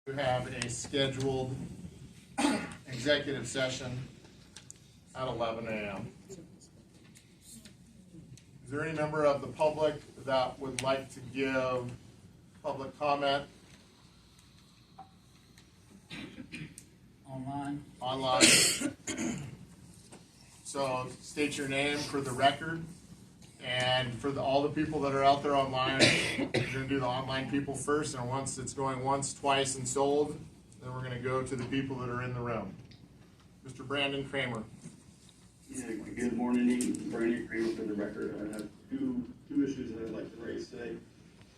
We have a scheduled executive session at 11 a.m. Is there any member of the public that would like to give public comment? Online. So state your name for the record. And for all the people that are out there online, we're going to do the online people first, and once it's going once, twice, and sold, then we're going to go to the people that are in the room. Mr. Brandon Kramer. Yeah, good morning, Brandon Kramer for the record. I have two issues that I'd like to raise today.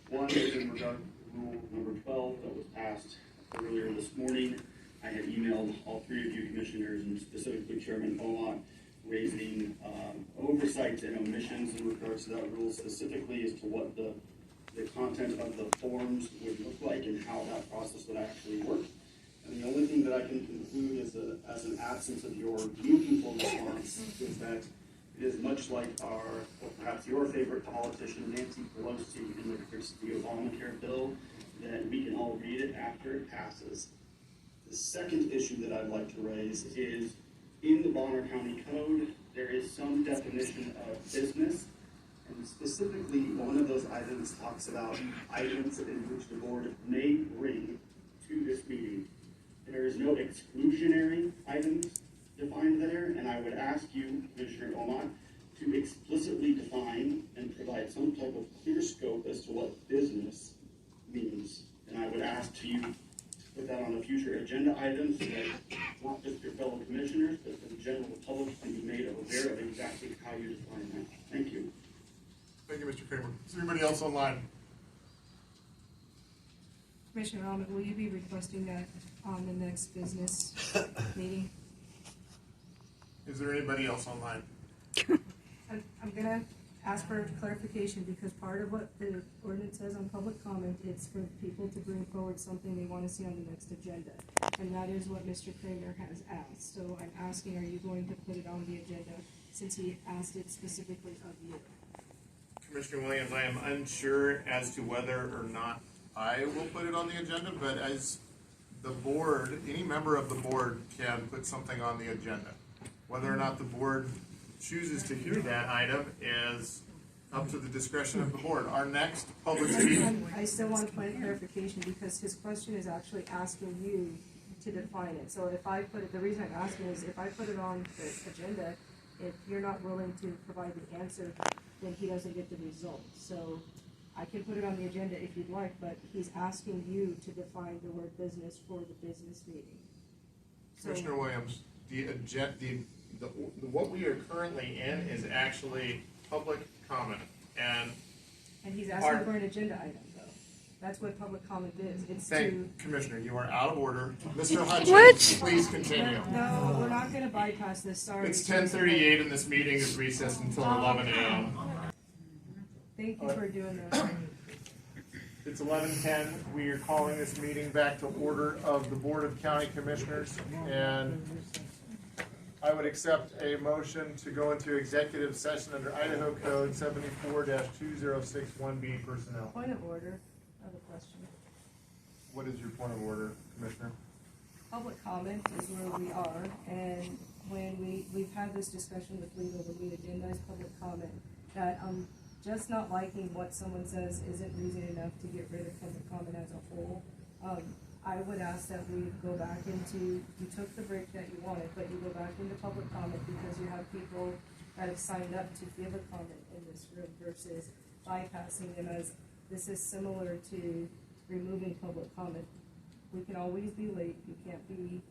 One is in regard to rule number 12 that was passed earlier this morning. I had emailed all three of you commissioners and specifically Chairman Beaumont raising oversights and omissions in regards to that rule, specifically as to what the content of the forms would look like and how that process would actually work. And the only thing that I can conclude is as an absence of your meaningful response is that it is much like or perhaps your favorite politician, Nancy Pelosi, in regards to the Obamacare bill, that we can all read it after it passes. The second issue that I'd like to raise is in the Bonner County Code, there is some definition of business, and specifically one of those items talks about items in which the board may bring to this meeting. There is no exclusionary items defined there, and I would ask you, Commissioner Beaumont, to explicitly define and provide some type of clear scope as to what business means. And I would ask you to put that on a future agenda item so that not just your fellow commissioners, but the general public can be made aware of exactly how you define that. Thank you. Thank you, Mr. Kramer. Is there anybody else online? Commissioner Ahmed, will you be requesting that on the next business meeting? Is there anybody else online? I'm gonna ask for clarification because part of what the ordinance says on public comment, it's for people to bring forward something they want to see on the next agenda. And that is what Mr. Kramer has asked. So I'm asking, are you going to put it on the agenda since he asked it specifically of you? Commissioner Williams, I am unsure as to whether or not I will put it on the agenda, but as the board, any member of the board can put something on the agenda. Whether or not the board chooses to hear that item is up to the discretion of the board. Our next public meeting. I still want point of clarification because his question is actually asking you to define it. So if I put it, the reason I'm asking is if I put it on the agenda, if you're not willing to provide the answer, then he doesn't get the result. So I can put it on the agenda if you'd like, but he's asking you to define the word business for the business meeting. So, Commissioner Williams, what we are currently in is actually public comment, and he's asking for an agenda item, though. That's what public comment is. It's Commissioner, you are out of order. Mr. Hutchins, please continue. No, we're not going to bypass this. Sorry. It's 10:38 and this meeting is recessed until 11 a.m. Thank you for doing that. It's 11:10. We are calling this meeting back to order of the Board of County Commissioners, and I would accept a motion to go into executive session under Idaho Code 74-2061B personnel. Point of order. I have a question. What is your point of order, Commissioner? Public comment is where we are, and when we've had this discussion with legal, when we agendize public comment, that just not liking what someone says isn't reason enough to get rid of public comment as a whole. I would ask that we go back into, you took the break that you wanted, but you go back into public comment because you have people that have signed up to give a comment in this room versus bypassing them, as this is similar to removing public comment. We can always be late, you can't be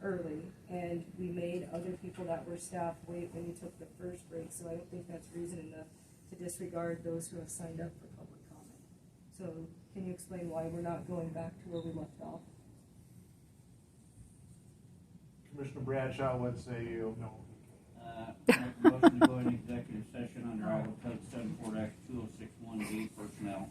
early, and we made other people that were staff wait when you took the first break, so I don't think that's reason enough to disregard those who have signed up for public comment. So can you explain why we're not going back to where we left off? Commissioner Bradshaw, what say you? No. Make a motion to go into executive session under Iowa Code 74-2061B personnel.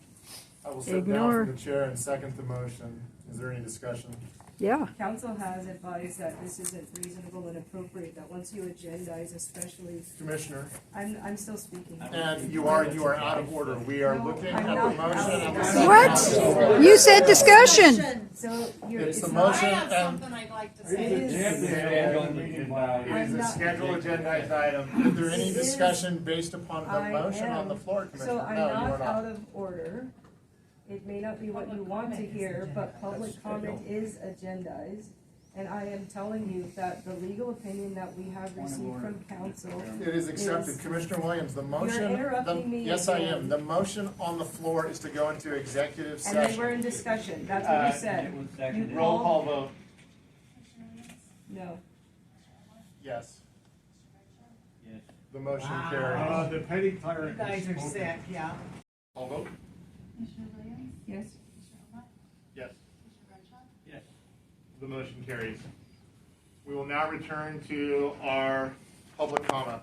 I I will step down Ignore. from the chair and second the motion. Is there any discussion? Yeah. Council has advised that this isn't reasonable and appropriate, that once you agendize, especially, Commissioner, I'm still speaking. and you are out of order. We are No, looking I'm at the not motion out of and the order. second. What? You said discussion. So you're, It's the not- motion I have and something I'd like to It say. is- it is a not- scheduled agendized item. Is there any It is- discussion based upon the I motion on am. the floor, Commissioner? So I'm No, you are not out not. of order. It may not be what you want to hear, but public comment is agendized. And I am telling you that the legal opinion that we have received from council, It is accepted. Commissioner Williams, the motion. interrupting me Yes, I again. am. The motion on the floor is to go into executive and then we're session. in discussion, that's what you said. It was You seconded. Roll called- call vote. No. Yes. Yes. The motion Wow. carries. The petty You cleric. guys are sick, yeah. All vote? Commissioner Williams? Yes. Commissioner Omar? Yes. Commissioner Bradshaw? Yes. The motion carries. We will now return to our public comment.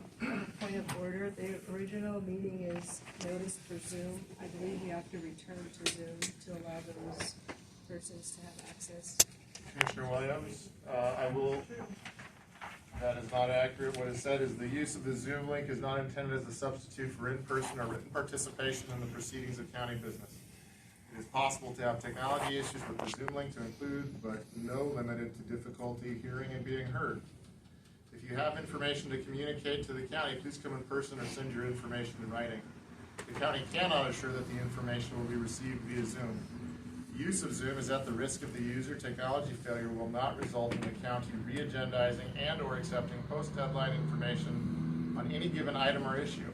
Point of order, the original meeting is noticed for Zoom. I believe we have to return to Zoom to allow those persons to have access. Commissioner Williams, that is not accurate. What is said is the use of the Zoom link is not intended as a substitute for in-person or written participation in the proceedings of county business. It is possible to have technology issues with the Zoom link to include, but no limited to difficulty hearing and being heard. If you have information to communicate to the county, please come in person or send your information in writing. The county cannot assure that the information will be received via Zoom. The use of Zoom is at the risk of the user. Technology failure will not result in the county re-agendizing and/or accepting post-deadline information on any given item or issue.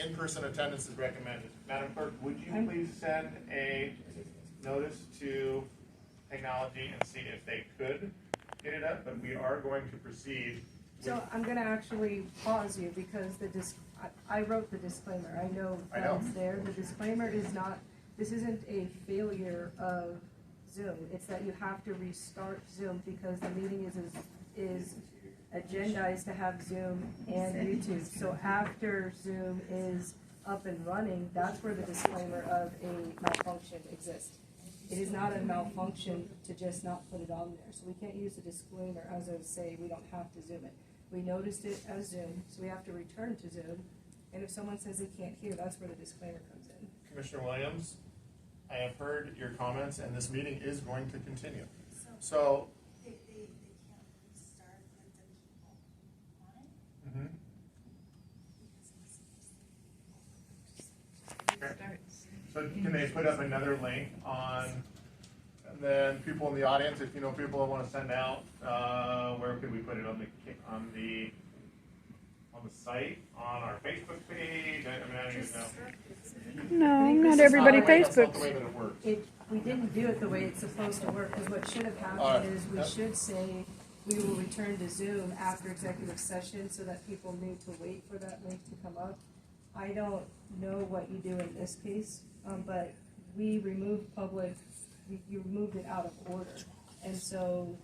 In-person attendance is recommended. Madam Clerk, would you please send a notice to technology and see if they could get it up, but we are going to proceed. So I'm gonna actually pause you because I wrote the disclaimer. I know I know. that's there. The disclaimer is not, this isn't a failure of Zoom. It's that you have to restart Zoom because the meeting is agendized to have Zoom and YouTube. So after Zoom is up and running, that's where the disclaimer of a malfunction exists. It is not a malfunction to just not put it on there. So we can't use the disclaimer as of say we don't have to Zoom it. We noticed it as Zoom, so we have to return to Zoom. And if someone says they can't hear, that's where the disclaimer comes in. Commissioner Williams, I have heard your comments, and this meeting is going to continue. So, They can't restart with the people on it mhm. because it was Okay. So can they put up another link on, and then people in the audience, if you know people that want to send out, where could we put it on the site, on our Facebook page? I mean, I don't even know. No, not everybody That's not the Facebooks. way that it works. We didn't do it the way it's supposed to work, because what should have All right. happened is we Yep. should say, we will return to Zoom after executive session so that people need to wait for that link to come up. I don't know what you do in this case, but we removed you removed it out of order. And so,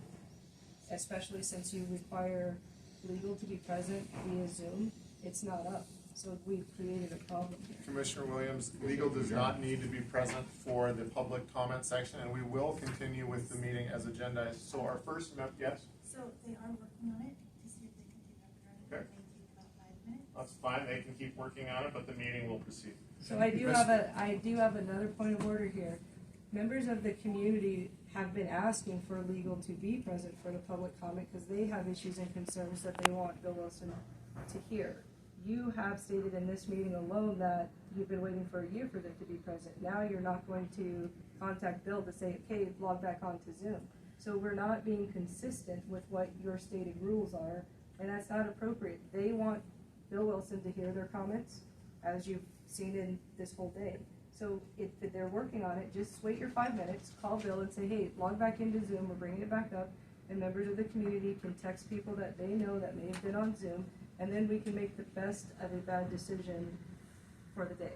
especially since you require legal to be present via Zoom, it's not up. So we've created a problem here. Commissioner Williams, legal does not need to be present for the public comment section, and we will continue with the meeting as agendized. So our first, yes? So they are working on it to see if they can get up and running. Okay. It may take about 5 minutes. That's fine, they can keep working on it, but the meeting will proceed. So I do have another point of order here. Members of the community have been asking for legal to be present for the public comment because they have issues and concerns that they want Bill Wilson to hear. You have stated in this meeting alone that you've been waiting for a year for them to be present. Now you're not going to contact Bill to say, okay, log back onto Zoom. So we're not being consistent with what your stated rules are, and that's not appropriate. They want Bill Wilson to hear their comments, as you've seen in this whole day. So if they're working on it, just wait your 5 minutes, call Bill and say, hey, log back into Zoom, we're bringing it back up, and members of the community can text people that they know that may have been on Zoom, and then we can make the best of a bad decision for the day.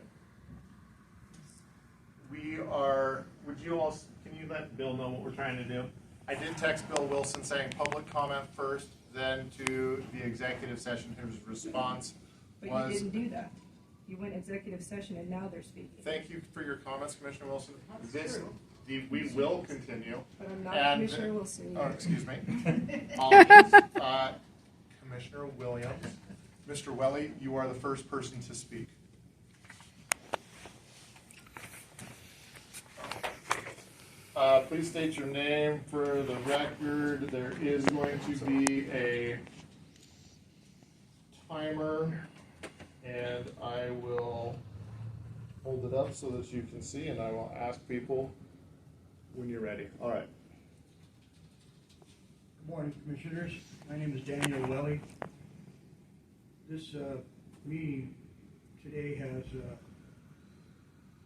Can you let Bill know what we're trying to do? I did text Bill Wilson saying public comment first, then to the executive session. His response But was. you didn't do that. You went executive session and now they're speaking. Thank you for your comments, Commissioner Wilson. We will continue. But I'm not And- Commissioner Wilson. Oh, excuse me. Apologies. Commissioner Williams. Mr. Welly, you are the first person to speak. Please state your name for the record. There is going to be a timer, and I will hold it up so that you can see, and I will ask people when you're ready. All right. Good morning, Commissioners. My name is Daniel Welly. This meeting today has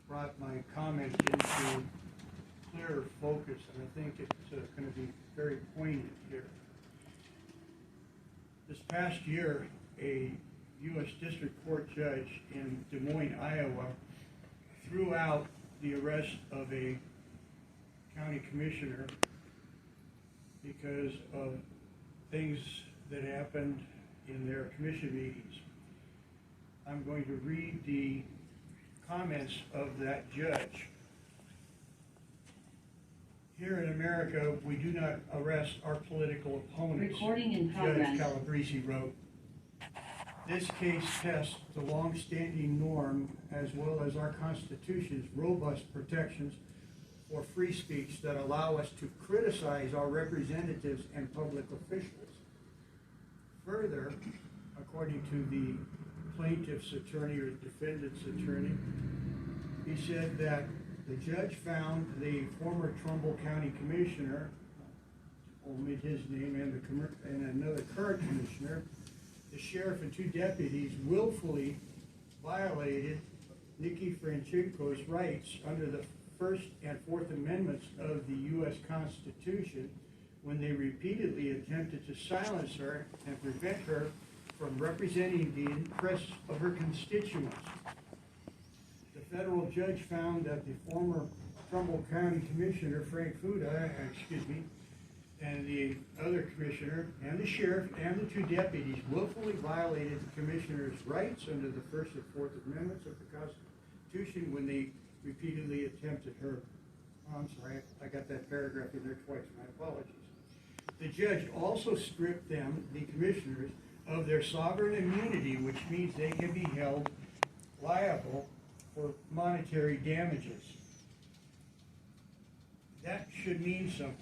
brought my comments into clearer focus, and I think it's going to be very poignant here. This past year, a U.S. District Court judge in Des Moines, Iowa, threw out the arrest of a county commissioner because of things that happened in their commission meetings. I'm going to read the comments of that judge. Here in America, we do not arrest our political opponents. Recording in progress. Judge Calabrese wrote. This case tests the long-standing norm as well as our Constitution's robust protections for free speech that allow us to criticize our representatives and public officials. Further, according to the plaintiff's attorney or defendant's attorney, he said that the judge found the former Trumbull County Commissioner, omit his name, and another current commissioner, the sheriff and two deputies willfully violated Nikki Franchenko's rights under the First and Fourth Amendments of the U.S. Constitution when they repeatedly attempted to silence her and prevent her from representing the interests of her constituents. The federal judge found that the former Trumbull County Commissioner, Frank Fuda, and the other commissioner, and the sheriff, and the two deputies willfully violated the commissioner's rights under the First and Fourth Amendments of the Constitution when they repeatedly attempted her. Oh, I'm sorry, I got that paragraph in there twice, my apologies. The judge also stripped them, the commissioners, of their sovereign immunity, which means they can be held liable for monetary damages. That should mean something.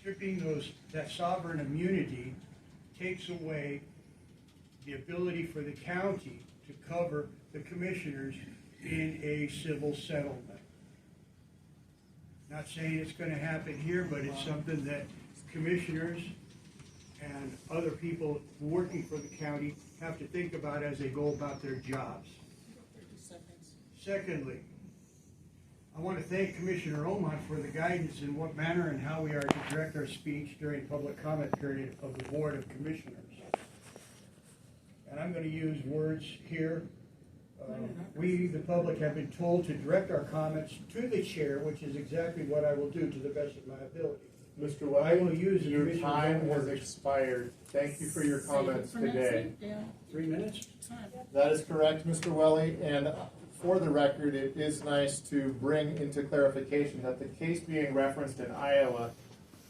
Stripping that sovereign immunity takes away the ability for the county to cover the commissioners in a civil settlement. Not saying it's going to happen here, but it's something that commissioners and other people working for the county have to think about as they go about their jobs. Secondly, I want to thank Commissioner Omont for the guidance in what manner and how we are to direct our speech during public comment period of the Board of Commissioners. And I'm going to use words here. We, the public, have been told to direct our comments to the chair, which is exactly what I will do to the best of my ability. Mr. I will Welly, use the your commissioner's time own has words. expired. Thank you for your comments today. 3 minutes? That is correct, Mr. Welly, and for the record, it is nice to bring into clarification that the case being referenced in Iowa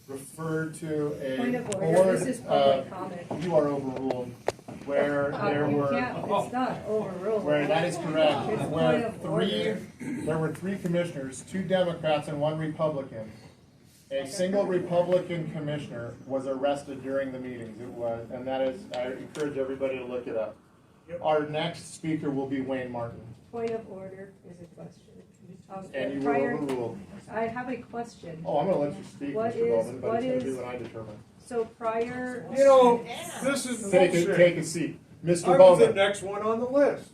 referred to a Point of order, board, this is public comment. you are overruled, where there You were, can't, it's not overruled. where that is correct, It's where point of order. there were three commissioners, 2 Democrats and 1 Republican. A single Republican commissioner was arrested during the meetings, it was, and that is, I encourage everybody to look it up. Yep. Our next speaker will be Wayne Martin, Point of order is a question. and you were overruled. I have a question. Oh, I'm gonna let you speak, What Mr. is- Bowman, but what it's gonna be is- what I determine. So prior, You know, this is Take bullshit. a seat. I Mr. was the Bowman, next one on the list.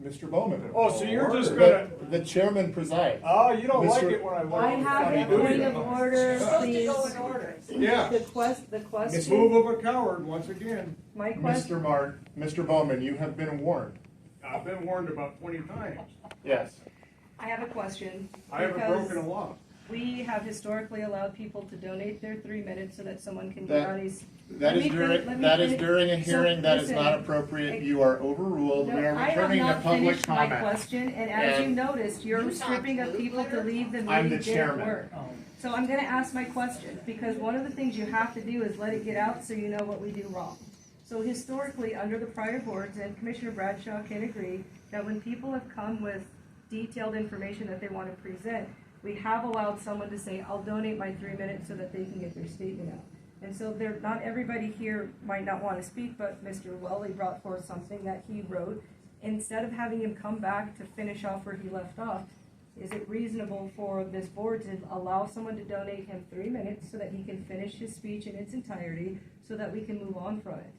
Mr. Bowman. Oh, so you're just gonna, The chairman presides. oh, you don't like Mr. it when I I vote. have a do point you? of order, please. Yeah, The move question, of a coward once again. my question, Mr. Bowman, you have been warned. I've been warned about 20 times. Yes. I have a question. I haven't because broken a law. We have historically allowed people to donate their 3 minutes so that someone can That- get out his. That Let is me during, finish- that is let me during a finish. So, hearing, that is not listen. appropriate, you are overruled, we No, are I have returning to not public finished my comment. question, and as you And- noticed, you're stripping of people to leave the I'm the meeting, didn't chairman. work. So I'm gonna ask my question, because one of the things you have to do is let it get out so you know what we do wrong. So historically, under the prior boards, and Commissioner Bradshaw can agree, that when people have come with detailed information that they wanna present, we have allowed someone to say, I'll donate my 3 minutes so that they can get their statement out. And so there, not everybody here might not wanna speak, but Mr. Welly brought forth something that he wrote. Instead of having him come back to finish off where he left off, is it reasonable for this board to allow someone to donate him 3 minutes so that he can finish his speech in its entirety, so that we can move on from it?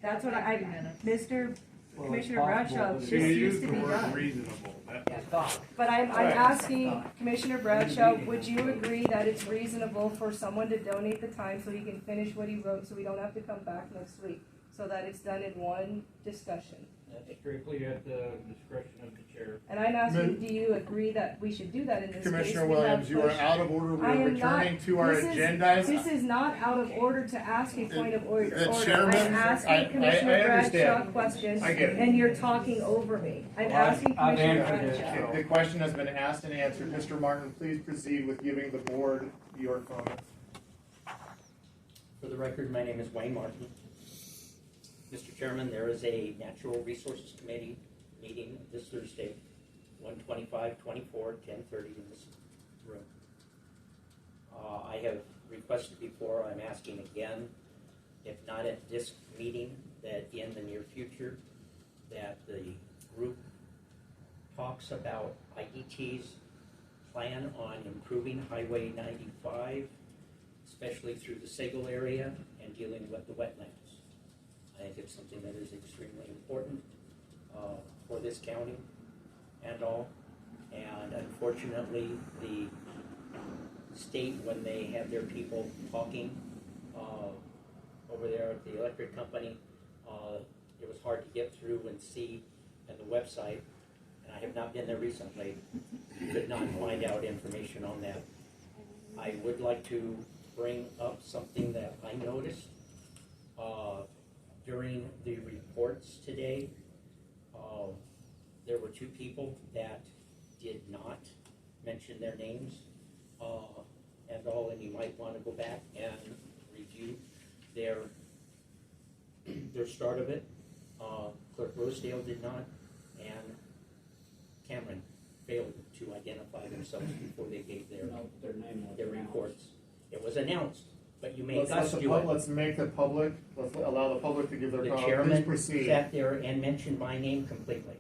That's what Mr. Commissioner Bradshaw, this You used used to the be word done. reasonable. But I'm Right. asking Commissioner Bradshaw, would you agree that it's reasonable for someone to donate the time so he can finish what he wrote, so we don't have to come back next week? So that it's done in one discussion? That's strictly at the discretion of the chair. And I'm asking, do you agree that we should do that in this case? Commissioner We have Williams, you are pushed- out of order, we I are am not. returning to our This is- agendas. This is not out of order to ask a point of order. The chairman- I'm I asking Commissioner understand. Bradshaw questions, I get it. and you're talking over me. I'm asking I've Commissioner answered it. Bradshaw. The question has been asked and answered, Mr. Martin, please proceed with giving the board your comments. For the record, my name is Wayne Martin. Mr. Chairman, there is a Natural Resources Committee meeting this Thursday, 1/25/24, 10:30 in this room. I have requested before, I'm asking again, if not at this meeting, that in the near future, that the group talks about IDT's plan on improving Highway 95, especially through the Sagal area and dealing with the wetlands. I think it's something that is extremely important for this county and all. And unfortunately, the state, when they have their people talking over there at the electric company, it was hard to get through and see on the website. And I have not been there recently, could not find out information on that. I would like to bring up something that I noticed during the reports today. There were two people that did not mention their names and all, and you might want to go back and review their start of it. Clerk Rosedale did not, and Cameron failed to identify themselves before they gave their reports. It was announced, but you made us do it. Let's make the public, let's allow the public to give their The comment, please chairman proceed. sat there and mentioned my name completely.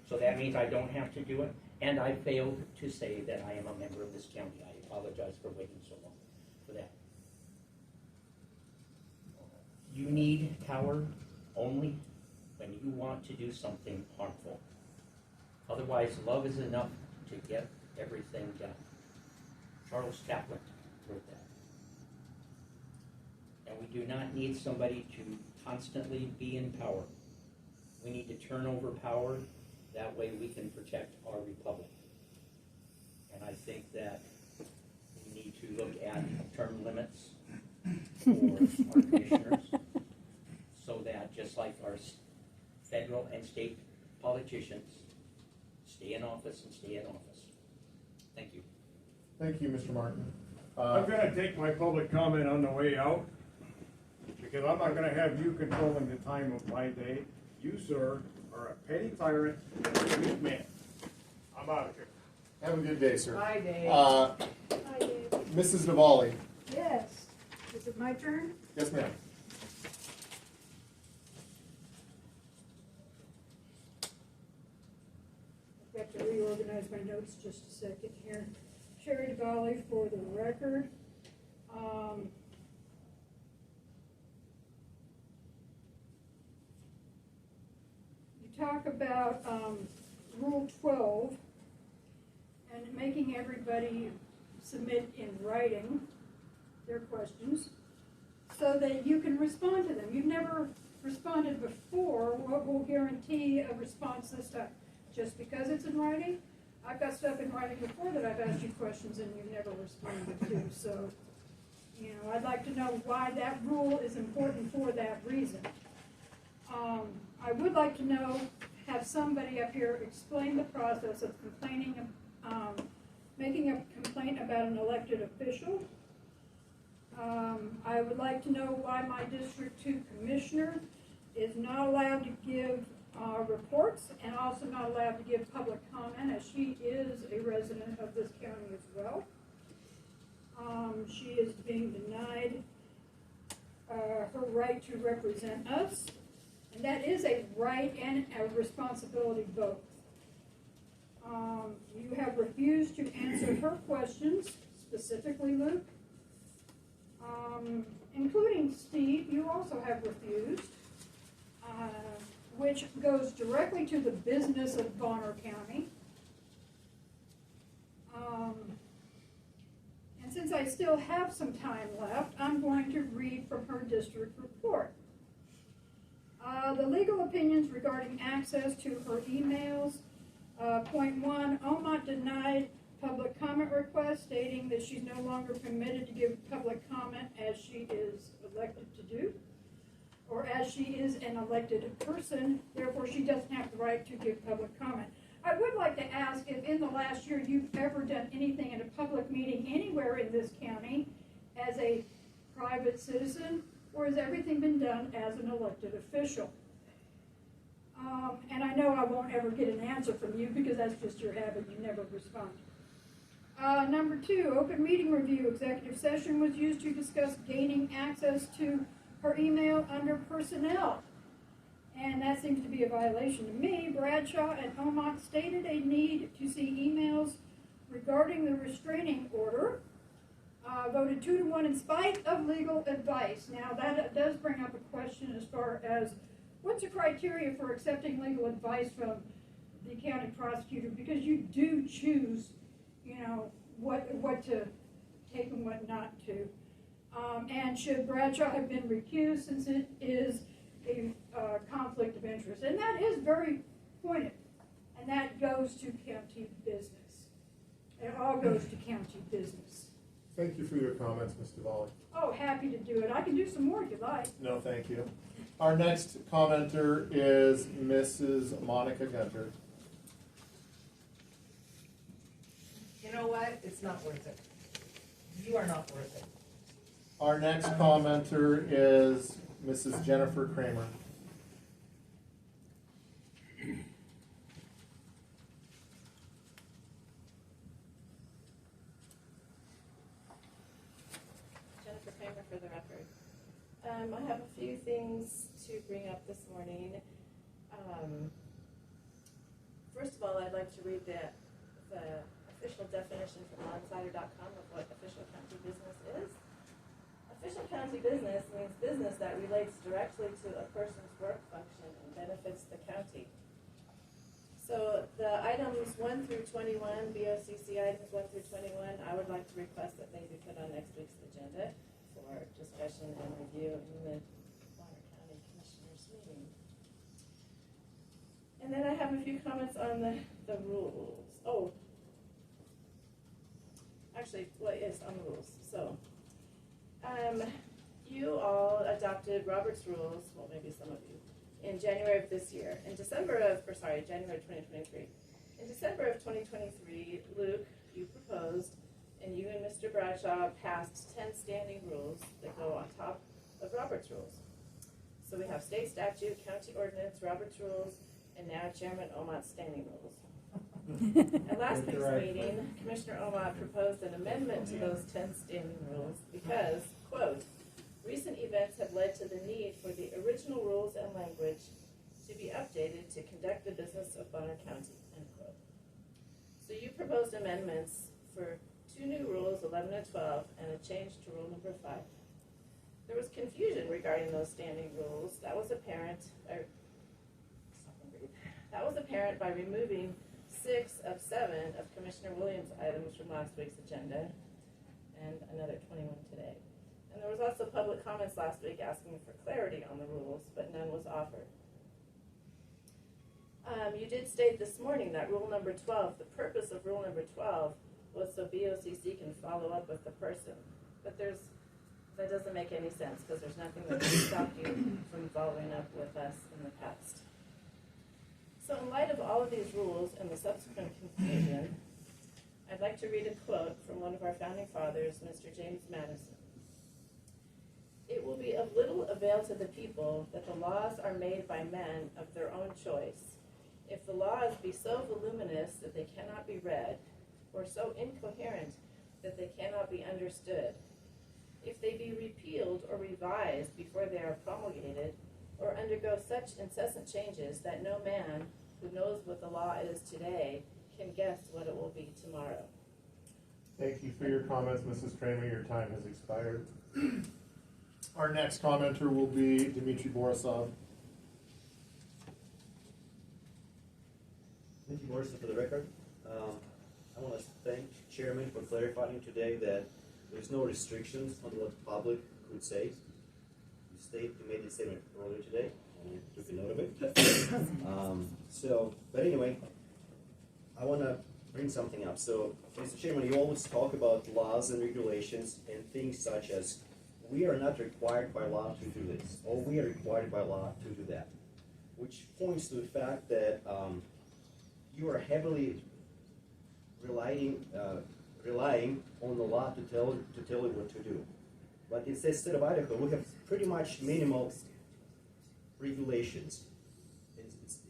So that means I don't have to do it, and I failed to say that I am a member of this county. I apologize for waiting so long for that. You need power only when you want to do something harmful. Otherwise, love is enough to get everything done. Charles Chaplin wrote that. And we do not need somebody to constantly be in power. We need to turn over power. That way we can protect our republic. And I think that we need to look at term limits for our commissioners, so that just like our federal and state politicians, stay in office and stay in office. Thank you. Thank you, Mr. Martin. I'm gonna take my public comment on the way out, because I'm not gonna have you controlling the time of my day. You, sir, are a petty tyrant and a weak man. I'm out of here. Have a good day, sir. Bye, Dave. Hi, Dave. Mrs. Diwali. Yes. Is it my turn? Yes, ma'am. I've got to reorganize my notes just a second here. Sherry DeValley for the record. You talk about Rule 12 and making everybody submit in writing their questions so that you can respond to them. You've never responded before. What will guarantee a response this time? Just because it's in writing? I've got stuff in writing before that I've asked you questions and you've never responded to, so, you know, I'd like to know why that rule is important for that reason. I would like to know, have somebody up here explain the process of complaining, making a complaint about an elected official. I would like to know why my District 2 Commissioner is not allowed to give reports and also not allowed to give public comment, as she is a resident of this county as well. She is being denied her right to represent us, and that is a right and a responsibility both. You have refused to answer her questions, specifically Luke, including Steve. You also have refused, which goes directly to the business of Bonner County. And since I still have some time left, I'm going to read from her district report. The legal opinions regarding access to her emails. Point 1, OMOT denied public comment request, stating that she's no longer permitted to give public comment as she is elected to do, or as she is an elected person, therefore she doesn't have the right to give public comment. I would like to ask if in the last year you've ever done anything in a public meeting anywhere in this county as a private citizen, or has everything been done as an elected official? And I know I won't ever get an answer from you because that's just your habit, you never respond. Number 2, open meeting review. Executive session was used to discuss gaining access to her email under personnel. And that seems to be a violation to me. Bradshaw and Omot stated a need to see emails regarding the restraining order. Voted 2-1 in spite of legal advice. Now that does bring up a question as far as what's the criteria for accepting legal advice from the county prosecutor, because you do choose, you know, what to take and what not to. And should Bradshaw have been recused, since it is a conflict of interest? And that is very pointed, and that goes to county business. It all goes to county business. Thank you for your comments, Ms. Duvall. Oh, happy to do it. I can do some more if you like. No, thank you. Our next commenter is Mrs. Monica Gunter. You know what? It's not worth it. You are not worth it. Our next commenter is Mrs. Jennifer Kramer. Jennifer Kramer for the record. I have a few things to bring up this morning. First of all, I'd like to read the official definition from onsider.com of what official county business is. Official county business means business that relates directly to a person's work function and benefits the county. So the items 1 through 21, BOCC items 1 through 21, I would like to request that they be put on next week's agenda for discussion and review in the Bonner County Commissioners meeting. And then I have a few comments on the rules. Oh, actually, well, yes, on the rules. So, you all adopted Robert's rules, well, maybe some of you, in January of this year. January 2023. In December of 2023, Luke, you proposed, and you and Mr. Bradshaw passed 10 standing rules that go on top of Robert's rules. So we have state statute, county ordinance, Robert's rules, and now Chairman Omot's standing rules. At last week's meeting, Commissioner Omot proposed an amendment to those 10 standing rules because, quote, recent events have led to the need for the original rules and language to be updated to conduct the business of Bonner County, end quote. So you proposed amendments for 2 new rules, 11 and 12, and a change to rule number 5. There was confusion regarding those standing rules. That was apparent by removing 6 of 7 of Commissioner Williams' items from last week's agenda, and another 21 today. And there was also public comments last week asking for clarity on the rules, but none was offered. You did state this morning that rule number 12, the purpose of rule number 12 was so BOCC can follow up with the person. But that doesn't make any sense because there's nothing that can stop you from following up with us in the past. So in light of all of these rules and the subsequent confusion, I'd like to read a quote from one of our founding fathers, Mr. James Madison. "It will be of little avail to the people that the laws are made by men of their own choice, if the laws be so voluminous that they cannot be read, or so incoherent that they cannot be understood, if they be repealed or revised before they are promulgated, or undergo such incessant changes that no man who knows what the law is today can guess what it will be tomorrow." Thank you for your comments, Mrs. Kramer. Your time has expired. Our next commenter will be Dmitry Borisov. Dmitry Borisov for the record. I want to thank Chairman for clarifying today that there's no restrictions on what the public could say. You made the statement earlier today, and I took a note of it. But anyway, I want to bring something up. So, Mr. Chairman, you always talk about laws and regulations and things such as we are not required by law to do this, or we are required by law to do that, which points to the fact that you are heavily relying on the law to tell you what to do. But in the state of Idaho, we have pretty much minimal regulations,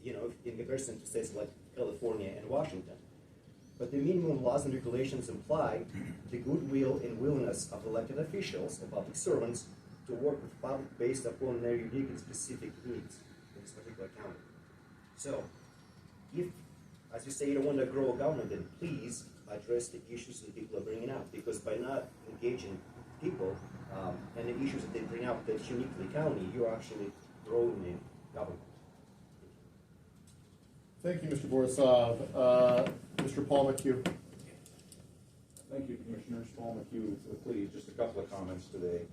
in comparison to states like California and Washington. But the minimum laws and regulations imply the goodwill and willingness of elected officials or public servants to work with public based upon their unique and specific needs in this particular county. So, if, as you say, you don't want to grow a government, then please address the issues that people are bringing up, because by not engaging people and the issues that they bring up that's unique to the county, you're actually growing the government. Thank you, Mr. Borisov. Mr. Paul McHugh. Thank you, Commissioners. Paul McHugh, please, just a couple of comments today.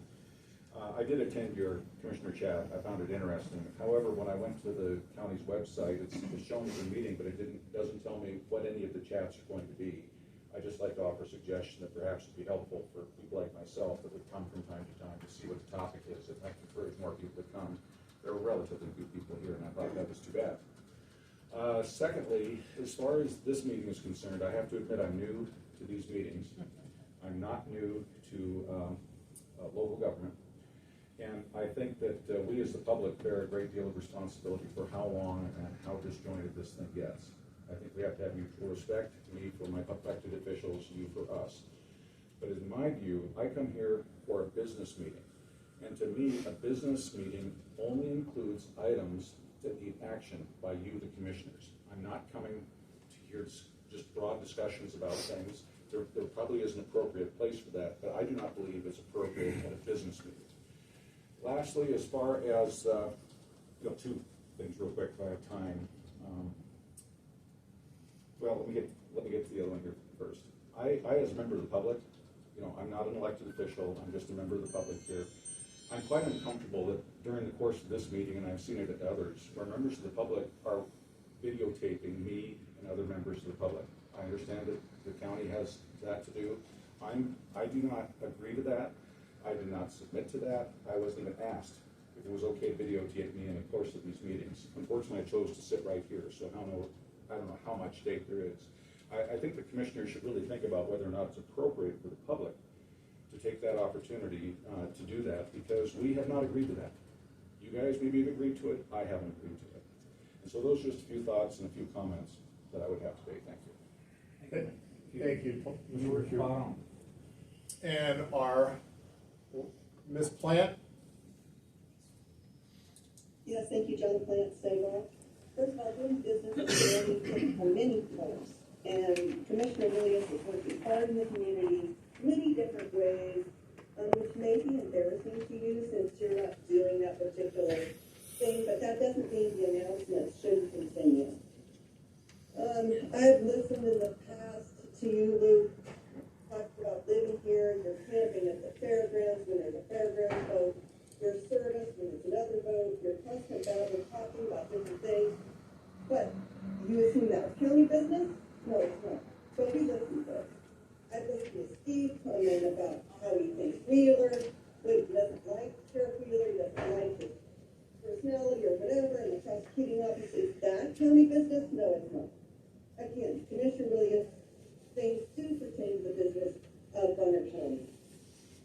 I did attend your Commissioner chat. I found it interesting. However, when I went to the county's website, it's showing the meeting, but it doesn't tell me what any of the chats are going to be. I'd just like to offer a suggestion that perhaps would be helpful for people like myself that would come from time to time to see what the topic is. It might encourage more people to come. There were relatively few people here, and I thought that was too bad. Secondly, as far as this meeting is concerned, I have to admit I'm new to these meetings. I'm not new to local government. And I think that we as the public bear a great deal of responsibility for how long and how disjointed this thing gets. I think we have to have mutual respect, me for my elected officials, you for us. But in my view, I come here for a business meeting. And to me, a business meeting only includes items that need action by you, the commissioners. I'm not coming to hear just broad discussions about things. There probably is an appropriate place for that, but I do not believe it's appropriate at a business meeting. Lastly, as far as, two things real quick if I have time. Let me get to the other one here first. I as a member of the public, I'm not an elected official, I'm just a member of the public here. I'm quite uncomfortable that during the course of this meeting, and I've seen it at others, where members of the public are videotaping me and other members of the public. I understand that the county has that to do. I do not agree to that. I did not submit to that. I wasn't even asked if it was okay to videotape me in the course of these meetings. Unfortunately, I chose to sit right here, so I don't know how much date there is. I think the commissioners should really think about whether or not it's appropriate for the public to take that opportunity to do that, because we have not agreed to that. You guys maybe have agreed to it, I haven't agreed to it. And so those are just a few thoughts and a few comments that I would have today. Thank you. Thank you, You were spot on. And our Ms. Plant. Yes, thank you, John Plant, Sable. First of all, doing business is very important on many fronts. And Commissioner Williams is working hard in the community, many different ways, which may be embarrassing to you since you're not doing that particular thing, but that doesn't mean the announcement shouldn't continue. I've listened in the past to you, Luke, talk about living here, you're camping at the fairgrounds when there's a fairground vote, your service when there's another vote, your constant battle talking about different things. But Wheeler, who doesn't like Sheriff Wheeler, he doesn't like his personality or whatever, and the prosecuting office, is that county business? No, it's not. Again, Commissioner Williams, things do pertain to the business of Bonner County.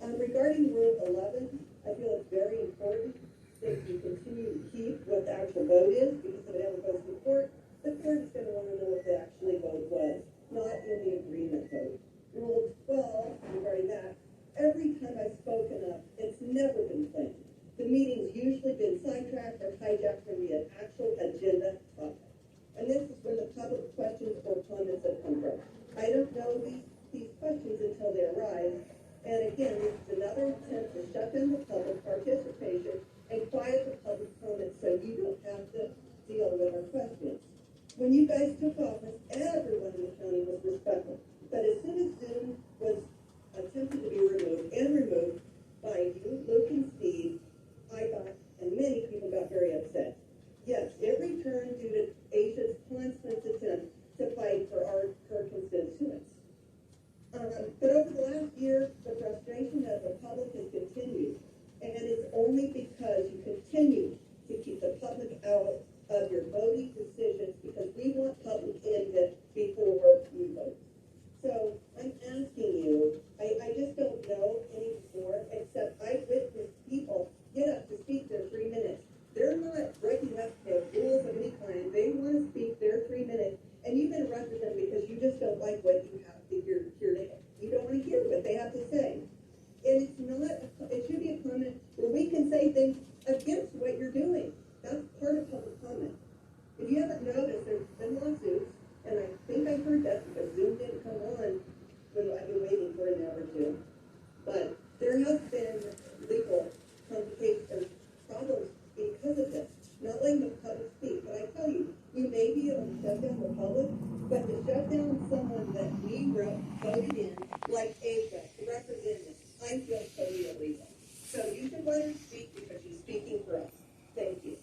Regarding Rule 11, I feel it's very important that you continue to keep what the actual vote is, because if it ever goes to court, the court is going to want to know what the actual vote was, not in the agreement vote. Rule 12, regarding that, every time I've spoken up, it's never been claimed. The meeting's usually been sidetracked or hijacked from the actual agenda topic. And this is when the public questions or comments have come from. I don't know these questions until they arise. And again, this is another attempt to shut down the public participation and quiet the public comments so you don't have to deal with our questions. When you guys took office, everyone in the county was respectful. But as soon as Zoom was attempted to be removed by you, Luke, and Steve, and many people got very upset. Yes, it returned due to Asia's constant attempt to fight for her constituents. But over the last year, the frustration of the public has continued. And it's only because you continue to keep the public out of your voting decisions, because we want public input before we vote. So I'm asking you, I just don't know any more, except I witnessed people get up to speak their 3 minutes. They're not breaking up the rules of any kind. They want to speak their 3 minutes, and you've interrupted them because you just don't like what you have to hear today. You don't want to hear what they have to say. And it's not, it should be a comment where we can say things against what you're doing. That's part of public comment. If you haven't noticed, there's been lawsuits, and I think I heard that because Zoom didn't come on when I've been waiting for an hour or two. But there has been legal complications, problems because of this. Not letting the public speak. But I tell you, we may be able to shut down the public, but to shut down someone that we voted in, like Asia, to represent us, I feel totally illegal. So you should let her speak because she's speaking for us. Thank you.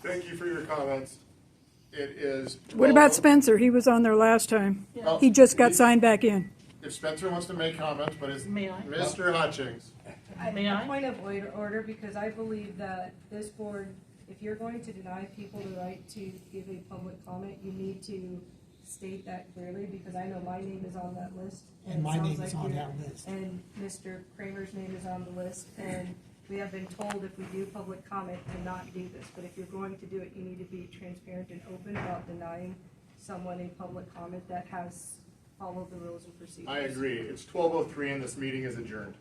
Thank you for your comments. It is. What about Spencer? He was on there last time. Well, He just got signed back in. If Spencer wants to make comments, but it's May I? Mr. Hutchings. A point of order, because I believe that this board, if you're going to deny people the right to give a public comment, you need to state that clearly, because I know my name is on that list. And my name is on that list. And Mr. Kramer's name is on the list, and we have been told if we do public comment to not do this, but if you're going to do it, you need to be transparent and open about denying someone a public comment that has followed the rules and procedures. I agree. It's 12:03 and this meeting is adjourned.